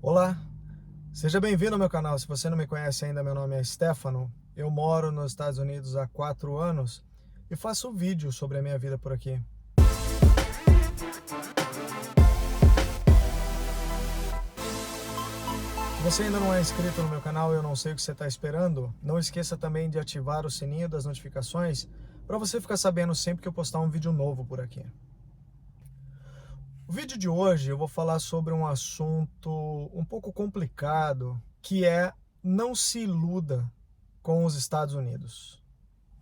Olá, seja bem-vindo ao meu canal. Se você não me conhece ainda, meu nome é Stefano. Eu moro nos Estados Unidos há 4 anos e faço vídeo sobre a minha vida por aqui. Se você ainda não é inscrito no meu canal, eu não sei o que você está esperando. Não esqueça também de ativar o sininho das notificações para você ficar sabendo sempre que eu postar um vídeo novo por aqui. O vídeo de hoje eu vou falar sobre um assunto um pouco complicado, que é não se iluda com os Estados Unidos.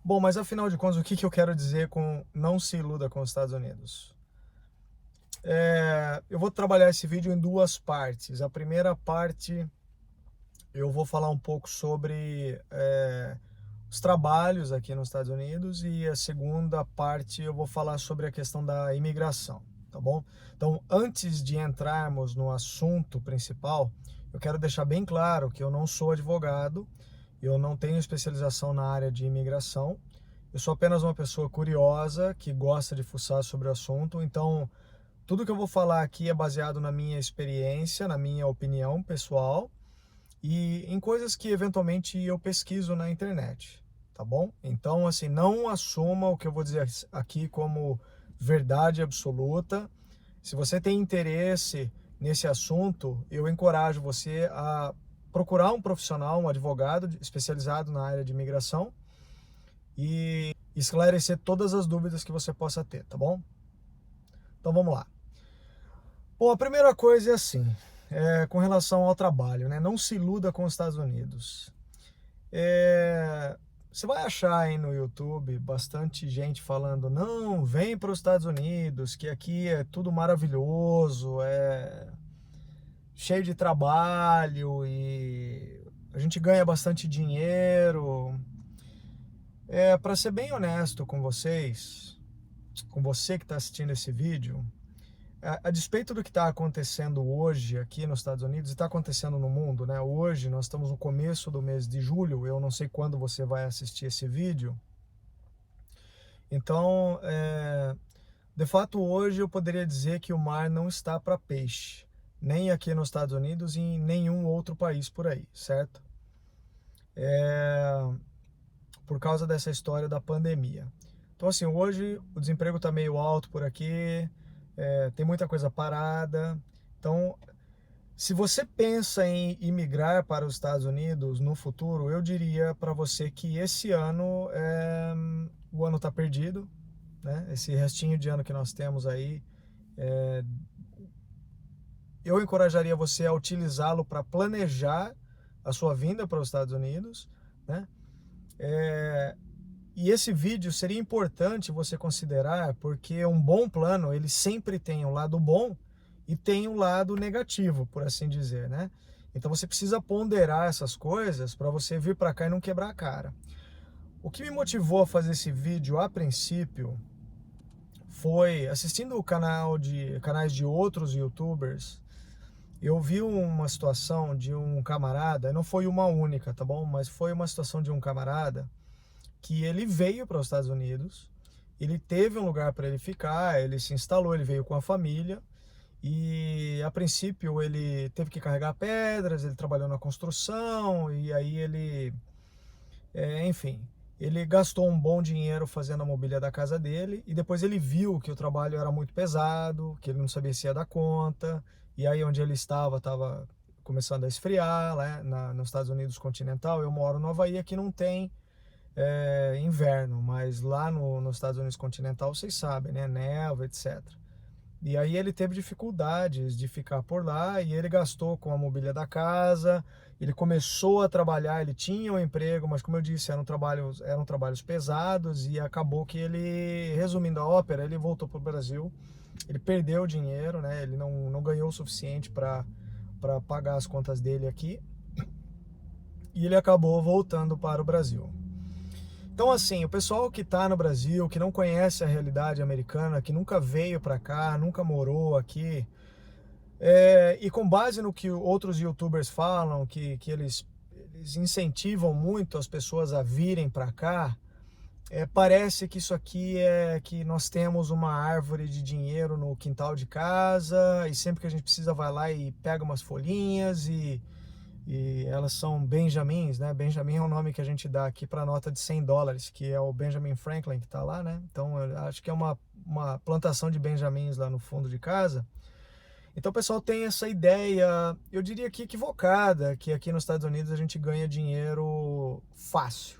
Bom, mas afinal de contas, o que eu quero dizer com não se iluda com os Estados Unidos? Eu vou trabalhar esse vídeo em duas partes. A primeira parte eu vou falar um pouco sobre os trabalhos aqui nos Estados Unidos e a segunda parte eu vou falar sobre a questão da imigração, tá bom? Então, antes de entrarmos no assunto principal, eu quero deixar bem claro que eu não sou advogado, eu não tenho especialização na área de imigração, eu sou apenas uma pessoa curiosa que gosta de fuçar sobre o assunto, então tudo que eu vou falar aqui é baseado na minha experiência, na minha opinião pessoal e em coisas que eventualmente eu pesquiso na internet, tá bom? Então, assim, não assuma o que eu vou dizer aqui como verdade absoluta. Se você tem interesse nesse assunto, eu encorajo você a procurar um profissional, um advogado especializado na área de imigração e esclarecer todas as dúvidas que você possa ter, tá bom? Então vamos lá. Bom, a primeira coisa é assim, com relação ao trabalho, né? Não se iluda com os Estados Unidos. Você vai achar aí no YouTube bastante gente falando, não, vem para os Estados Unidos, que aqui é tudo maravilhoso, é cheio de trabalho e a gente ganha bastante dinheiro. Para ser bem honesto com vocês, com você que está assistindo esse vídeo, a despeito do que está acontecendo hoje aqui nos Estados Unidos e está acontecendo no mundo, né? Hoje nós estamos no começo do mês de julho, eu não sei quando você vai assistir esse vídeo. Então, de fato, hoje eu poderia dizer que o mar não está para peixe, nem aqui nos Estados Unidos e em nenhum outro país por aí, certo? Por causa dessa história da pandemia. Então, assim, hoje o desemprego está meio alto por aqui, tem muita coisa parada. Então, se você pensa em imigrar para os Estados Unidos no futuro, eu diria para você que esse ano o ano está perdido, né? Esse restinho de ano que nós temos aí, eu encorajaria você a utilizá-lo para planejar a sua vinda para os Estados Unidos, né? E esse vídeo seria importante você considerar, porque um bom plano, ele sempre tem um lado bom e tem um lado negativo, por assim dizer, né? Então você precisa ponderar essas coisas para você vir para cá e não quebrar a cara. O que me motivou a fazer esse vídeo a princípio foi assistindo o canais de outros YouTubers. Eu vi uma situação de um camarada, não foi uma única, tá bom? Mas foi uma situação de um camarada que ele veio para os Estados Unidos, ele teve um lugar para ele ficar, ele se instalou, ele veio com a família e a princípio ele teve que carregar pedras, ele trabalhou na construção e aí enfim, ele gastou um bom dinheiro fazendo a mobília da casa dele e depois ele viu que o trabalho era muito pesado, que ele não sabia se ia dar conta e aí onde ele estava começando a esfriar, né, nos Estados Unidos continental. Eu moro no Havaí, aqui não tem inverno, mas lá nos Estados Unidos continental, vocês sabem, né? Neva, etc. E aí ele teve dificuldades de ficar por lá e ele gastou com a mobília da casa, ele começou a trabalhar, ele tinha um emprego, mas como eu disse, eram trabalhos pesados e acabou que ele, resumindo a ópera, ele voltou para o Brasil, ele perdeu o dinheiro, né? Ele não ganhou o suficiente para pagar as contas dele aqui e ele acabou voltando para o Brasil. Então, assim, o pessoal que está no Brasil, que não conhece a realidade americana, que nunca veio para cá, nunca morou aqui, e com base no que outros YouTubers falam, que eles incentivam muito as pessoas a virem para cá, Parece que isso aqui é que nós temos uma árvore de dinheiro no quintal de casa e sempre que a gente precisa vai lá e pega umas folhinhas e elas são Benjamins, né? Benjamin é o nome que a gente dá aqui para a nota de $100, que é o Benjamin Franklin que está lá, né? Então eu acho que é uma plantação de Benjamins lá no fundo de casa. Então o pessoal tem essa ideia, eu diria que equivocada, que aqui nos Estados Unidos a gente ganha dinheiro fácil.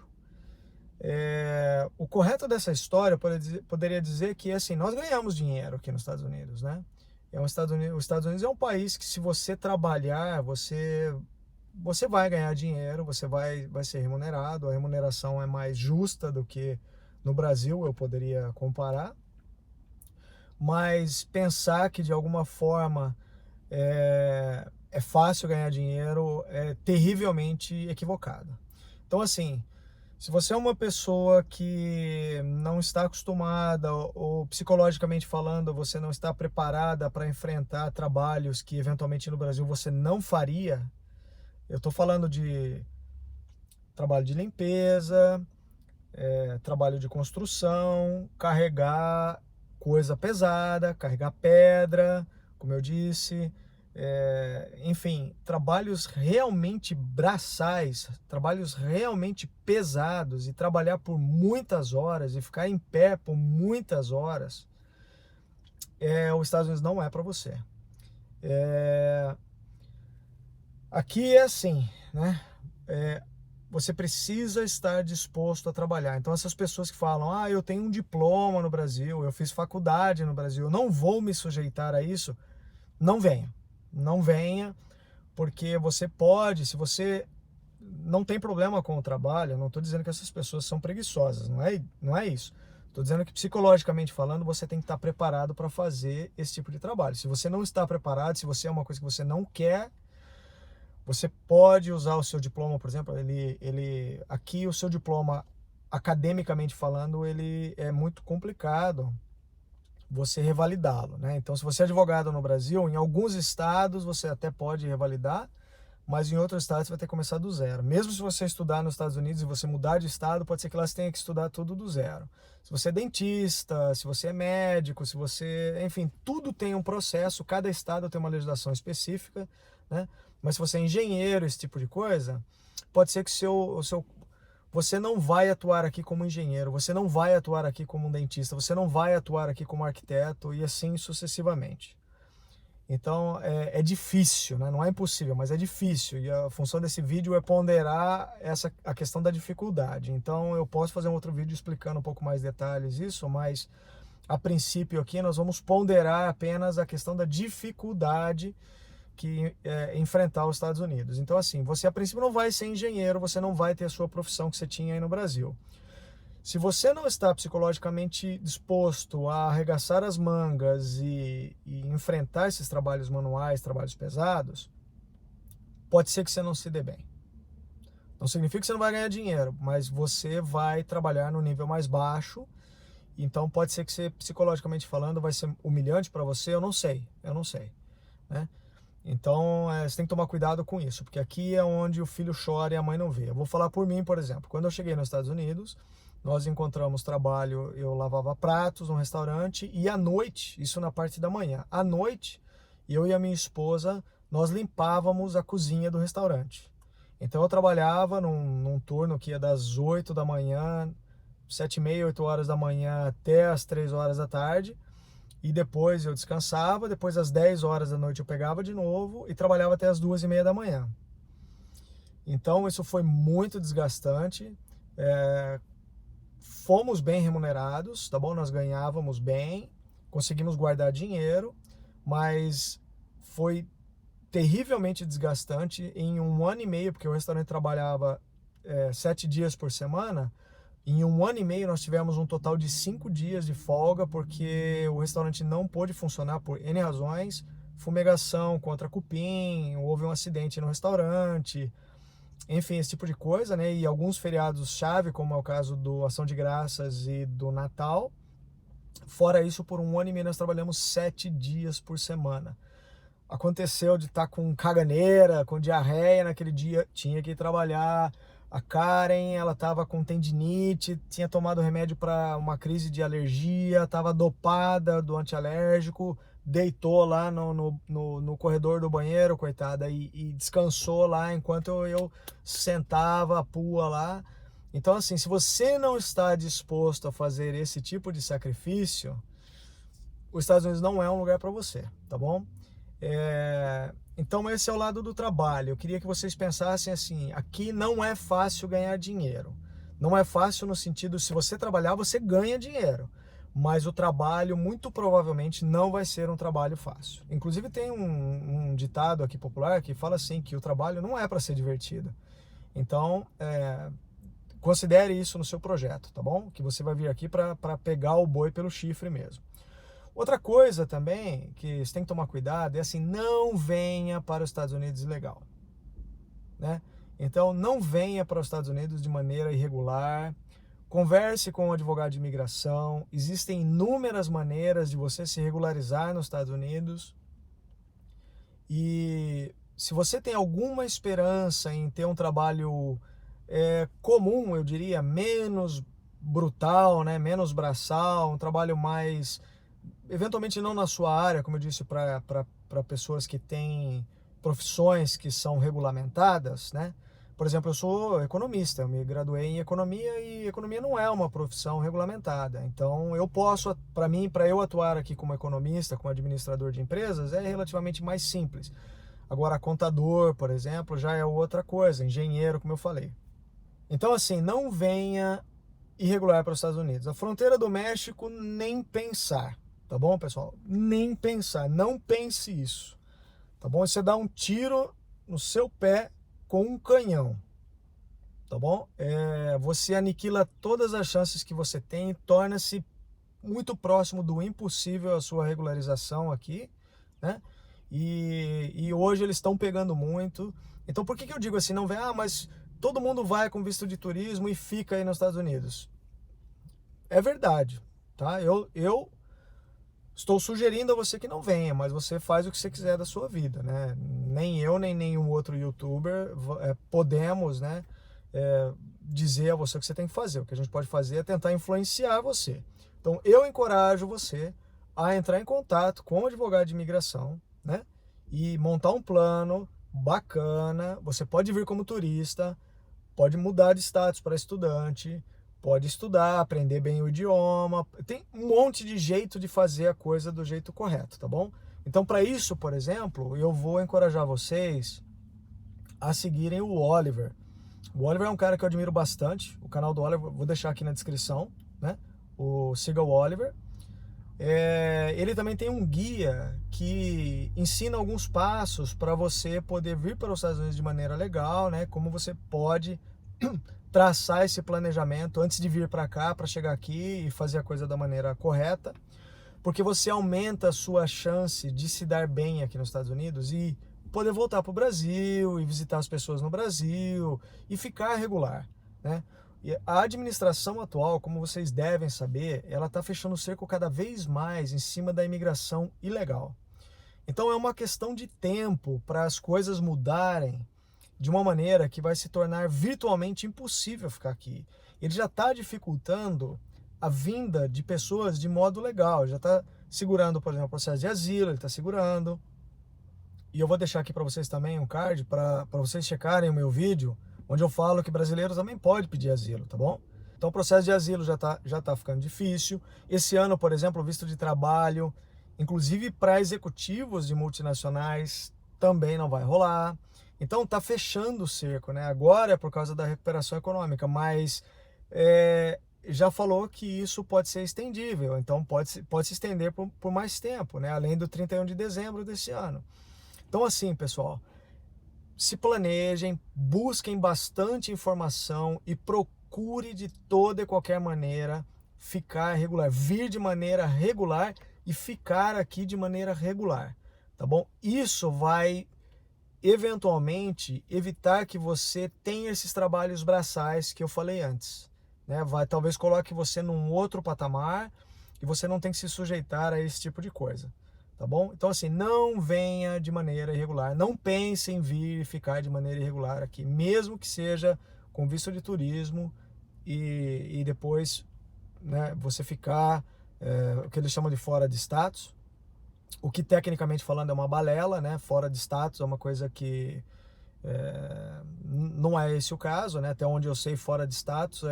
O correto dessa história poderia dizer que assim, nós ganhamos dinheiro aqui nos Estados Unidos, né? Os Estados Unidos é um país que se você trabalhar, você vai ganhar dinheiro, você vai ser remunerado, a remuneração é mais justa do que no Brasil, eu poderia comparar, mas pensar que de alguma forma é fácil ganhar dinheiro é terrivelmente equivocado. Então assim, se você é uma pessoa que não está acostumada ou psicologicamente falando, você não está preparada para enfrentar trabalhos que eventualmente no Brasil você não faria, eu estou falando de trabalho de limpeza, trabalho de construção, carregar coisa pesada, carregar pedra, como eu disse, enfim, trabalhos realmente braçais, trabalhos realmente pesados e trabalhar por muitas horas e ficar em pé por muitas horas, os Estados Unidos não é para você. Aqui é assim, né? Você precisa estar disposto a trabalhar. Então essas pessoas que falam, eu tenho um diploma no Brasil, eu fiz faculdade no Brasil, eu não vou me sujeitar a isso, não venha. Não venha, porque você pode, se você não tem problema com o trabalho, eu não estou dizendo que essas pessoas são preguiçosas, não é isso. Estou dizendo que psicologicamente falando, você tem que estar preparado para fazer esse tipo de trabalho. Se você não está preparado, se você é uma coisa que você não quer, você pode usar o seu diploma, por exemplo, aqui o seu diploma, academicamente falando, ele é muito complicado você revalidá-lo, né? Então, se você é advogado no Brasil, em alguns estados você até pode revalidar, mas em outros estados você vai ter que começar do zero. Mesmo se você estudar nos Estados Unidos e você mudar de estado, pode ser que lá você tenha que estudar tudo do zero. Se você é dentista, se você é médico, se você... Enfim, tudo tem um processo, cada estado tem uma legislação específica, né? Mas se você é engenheiro, esse tipo de coisa, pode ser que você não vai atuar aqui como engenheiro, você não vai atuar aqui como um dentista, você não vai atuar aqui como arquiteto e assim sucessivamente. Então é difícil, né? Não é impossível, mas é difícil. E a função desse vídeo é ponderar a questão da dificuldade. Então eu posso fazer um outro vídeo explicando um pouco mais detalhes isso, mas a princípio aqui nós vamos ponderar apenas a questão da dificuldade que enfrentar os Estados Unidos. Então assim, você a princípio não vai ser engenheiro, você não vai ter a sua profissão que você tinha aí no Brasil. Se você não está psicologicamente disposto a arregaçar as mangas e enfrentar esses trabalhos manuais, trabalhos pesados, pode ser que você não se dê bem. Não significa que você não vai ganhar dinheiro, mas você vai trabalhar no nível mais baixo. Então pode ser que você, psicologicamente falando, vai ser humilhante para você, eu não sei, né? Então você tem que tomar cuidado com isso, porque aqui é onde o filho chora e a mãe não vê. Eu vou falar por mim, por exemplo. Quando eu cheguei nos Estados Unidos, nós encontramos trabalho, eu lavava pratos num restaurante e à noite, isso na parte da manhã, à noite, eu e a minha esposa, nós limpávamos a cozinha do restaurante. Então eu trabalhava num turno que ia das 8 da manhã, 7h30, 8 horas da manhã até as 3 horas da tarde. E depois eu descansava, depois às 10 horas da noite eu pegava de novo e trabalhava até as 2h30 da manhã. Então isso foi muito desgastante. Fomos bem remunerados, tá bom? Nós ganhávamos bem, conseguimos guardar dinheiro, mas foi terrivelmente desgastante em 1 ano e meio, porque o restaurante trabalhava 7 dias por semana. Em 1 ano e meio nós tivemos um total de 5 dias de folga, porque o restaurante não pôde funcionar por N razões, fumigação contra cupim, houve um acidente no restaurante, enfim, esse tipo de coisa, né? E alguns feriados-chave, como é o caso do Ação de Graças e do Natal. Fora isso, por 1 ano e meio nós trabalhamos 7 dias por semana. Aconteceu de estar com caganeira, com diarreia naquele dia, tinha que ir trabalhar, A Karen, ela estava com tendinite, tinha tomado remédio para uma crise de alergia, estava dopada do antialérgico, deitou lá no corredor do banheiro, coitada, e descansou lá enquanto eu sentava a pua lá. Então, assim, se você não está disposto a fazer esse tipo de sacrifício, os Estados Unidos não é um lugar para você, tá bom? Então esse é o lado do trabalho. Eu queria que vocês pensassem assim, aqui não é fácil ganhar dinheiro. Não é fácil no sentido, se você trabalhar, você ganha dinheiro. Mas o trabalho, muito provavelmente, não vai ser um trabalho fácil. Inclusive tem um ditado aqui popular que fala assim, que o trabalho não é para ser divertido. Então, considere isso no seu projeto, tá bom? Que você vai vir aqui para pegar o boi pelo chifre mesmo. Outra coisa também que você tem que tomar cuidado é assim, não venha para os Estados Unidos ilegal, né? Então, não venha para os Estados Unidos de maneira irregular. Converse com um advogado de imigração. Existem inúmeras maneiras de você se regularizar nos Estados Unidos. E se você tem alguma esperança em ter um trabalho comum, eu diria, menos brutal, né? Menos braçal, um trabalho mais eventualmente não na sua área, como eu disse, para pessoas que têm profissões que são regulamentadas, né? Por exemplo, eu sou economista, eu me graduei em economia e economia não é uma profissão regulamentada. Então, eu posso, para eu atuar aqui como economista, como administrador de empresas, é relativamente mais simples. Agora, contador, por exemplo, já é outra coisa, engenheiro, como eu falei. Então, assim, não venha irregular para os Estados Unidos. A fronteira do México, nem pensar. Tá bom, pessoal? Nem pensar, não pense isso. Tá bom? Você dá um tiro no seu pé com um canhão. Tá bom? Você aniquila todas as chances que você tem, torna-se muito próximo do impossível a sua regularização aqui, né? E hoje eles estão pegando muito. Então por que eu digo assim, não vem, mas todo mundo vai com visto de turismo e fica aí nos Estados Unidos? É verdade, tá? Eu estou sugerindo a você que não venha, mas você faz o que você quiser da sua vida, né? Nem eu, nem nenhum outro youtuber podemos, né, dizer a você o que você tem que fazer. O que a gente pode fazer é tentar influenciar você. Então, eu encorajo você a entrar em contato com o advogado de imigração, né? E montar um plano bacana. Você pode vir como turista, pode mudar de status para estudante, pode estudar, aprender bem o idioma. Tem um monte de jeito de fazer a coisa do jeito correto, tá bom? Então, para isso, por exemplo, eu vou encorajar vocês a seguirem o Oliver. O Oliver é um cara que eu admiro bastante. O canal do Oliver, vou deixar aqui na descrição, né? Siga o Oliver. Ele também tem um guia que ensina alguns passos para você poder vir para os Estados Unidos de maneira legal, né? Como você pode traçar esse planejamento antes de vir para cá, para chegar aqui e fazer a coisa da maneira correta, porque você aumenta a sua chance de se dar bem aqui nos Estados Unidos e poder voltar para o Brasil e visitar as pessoas no Brasil e ficar regular, né? E a administração atual, como vocês devem saber, ela está fechando o cerco cada vez mais em cima da imigração ilegal. Então é uma questão de tempo para as coisas mudarem de uma maneira que vai se tornar virtualmente impossível ficar aqui. Ele já está dificultando a vinda de pessoas de modo legal, já está segurando, por exemplo, o processo de asilo, ele está segurando. E eu vou deixar aqui para vocês também um card para vocês checarem o meu vídeo, onde eu falo que brasileiros também podem pedir asilo, tá bom? Então o processo de asilo já tá ficando difícil. Esse ano, por exemplo, o visto de trabalho, inclusive para executivos de multinacionais, também não vai rolar. Então tá fechando o cerco, né? Agora é por causa da recuperação econômica, mas já falou que isso pode ser estendível, então pode se estender por mais tempo, né? Além do 31 de dezembro desse ano. Então assim, pessoal, se planejem, busquem bastante informação e procure de toda e qualquer maneira ficar regular, vir de maneira regular e ficar aqui de maneira regular, tá bom? Isso vai eventualmente evitar que você tenha esses trabalhos braçais que eu falei antes, né? Talvez coloque você num outro patamar e você não tem que se sujeitar a esse tipo de coisa. Tá bom? Então assim, não venha de maneira irregular, não pense em vir e ficar de maneira irregular aqui, mesmo que seja com visto de turismo e depois, né, você ficar o que eles chamam de fora de status, o que tecnicamente falando é uma balela, né? Fora de status é uma coisa que não é esse o caso, né? Até onde eu sei, fora de status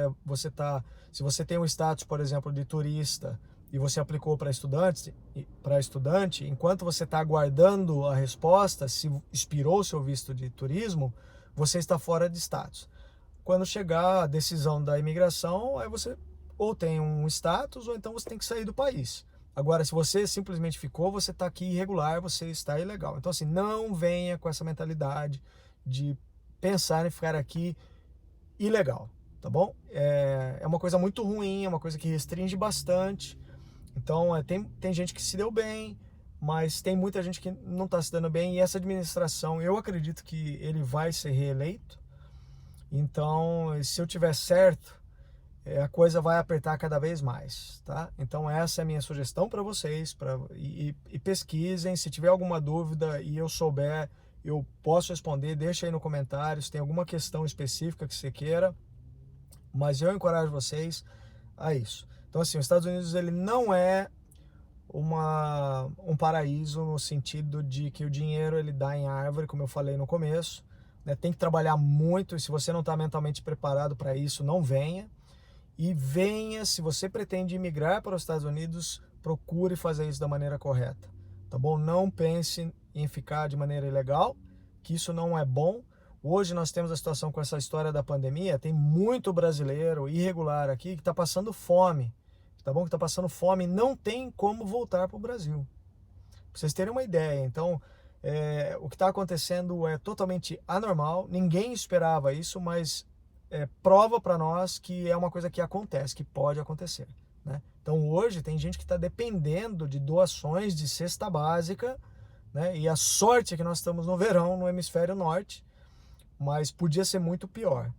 se você tem um status, por exemplo, de turista e você aplicou para estudante, enquanto você está aguardando a resposta, se expirou o seu visto de turismo, você está fora de status. Quando chegar a decisão da imigração, aí você ou tem um status ou então você tem que sair do país. Agora, se você simplesmente ficou, você está aqui irregular, você está ilegal. Então, assim, não venha com essa mentalidade de pensar em ficar aqui ilegal, tá bom? É uma coisa muito ruim, é uma coisa que restringe bastante. Então, tem gente que se deu bem, mas tem muita gente que não está se dando bem. E essa administração, eu acredito que ele vai ser reeleito. Então, se eu tiver certo, a coisa vai apertar cada vez mais, tá? Então essa é a minha sugestão para vocês, e pesquisem. Se tiver alguma dúvida e eu souber, eu posso responder, deixa aí no comentário se tem alguma questão específica que você queira, mas eu encorajo vocês a isso. Então assim, os Estados Unidos ele não é um paraíso no sentido de que o dinheiro ele dá em árvore, como eu falei no começo, né? Tem que trabalhar muito, e se você não está mentalmente preparado para isso, não venha. E venha, se você pretende imigrar para os Estados Unidos, procure fazer isso da maneira correta, tá bom? Não pense em ficar de maneira ilegal, que isso não é bom. Hoje nós temos a situação com essa história da pandemia, tem muito brasileiro irregular aqui que está passando fome, tá bom? Que está passando fome e não tem como voltar para o Brasil. Para vocês terem uma ideia, então, o que está acontecendo é totalmente anormal, ninguém esperava isso, mas prova para nós que é uma coisa que acontece, que pode acontecer, né? Então hoje tem gente que está dependendo de doações de cesta básica, né? E a sorte é que nós estamos no verão, no hemisfério norte, mas podia ser muito pior.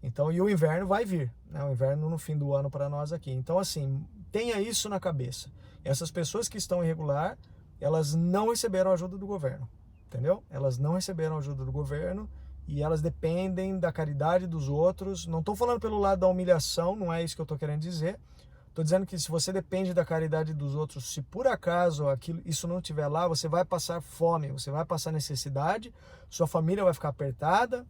Então, e o inverno vai vir, né? O inverno no fim do ano para nós aqui. Então assim, tenha isso na cabeça. Essas pessoas que estão irregular, elas não receberam ajuda do governo, entendeu? Elas não receberam ajuda do governo. E elas dependem da caridade dos outros. Não estou falando pelo lado da humilhação, não é isso que eu estou querendo dizer. Estou dizendo que se você depende da caridade dos outros, se por acaso isso não estiver lá, você vai passar fome, você vai passar necessidade, sua família vai ficar apertada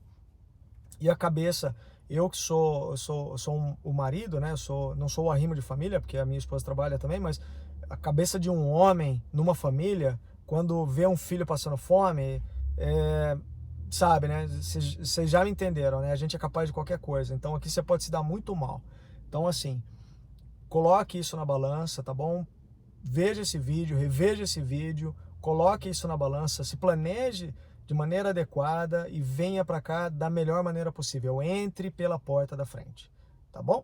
e a cabeça... Eu que sou o marido, né? Não sou o arrimo de família, porque a minha esposa trabalha também, mas a cabeça de um homem numa família, quando vê um filho passando fome... sabe, né? Vocês já me entenderam, né? A gente é capaz de qualquer coisa. Então aqui você pode se dar muito mal. Então assim, coloque isso na balança, tá bom? Veja esse vídeo, reveja esse vídeo, coloque isso na balança, se planeje de maneira adequada e venha para cá da melhor maneira possível. Entre pela porta da frente, tá bom?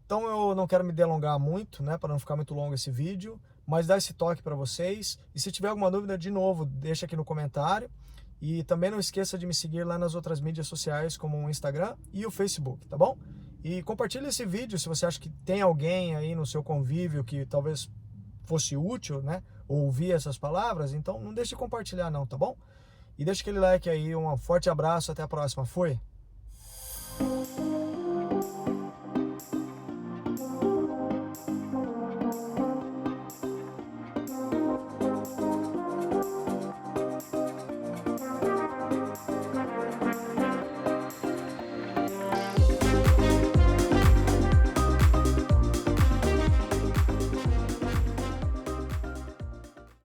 Então eu não quero me delongar muito, né? Para não ficar muito longo esse vídeo, mas dar esse toque para vocês. E se tiver alguma dúvida, de novo, deixa aqui no comentário. E também não esqueça de me seguir lá nas outras mídias sociais, como o Instagram e o Facebook, tá bom? E compartilhe esse vídeo se você acha que tem alguém aí no seu convívio que talvez fosse útil, né? Ouvir essas palavras, então não deixe de compartilhar não, tá bom? E deixa aquele like aí, um forte abraço, até a próxima, fui!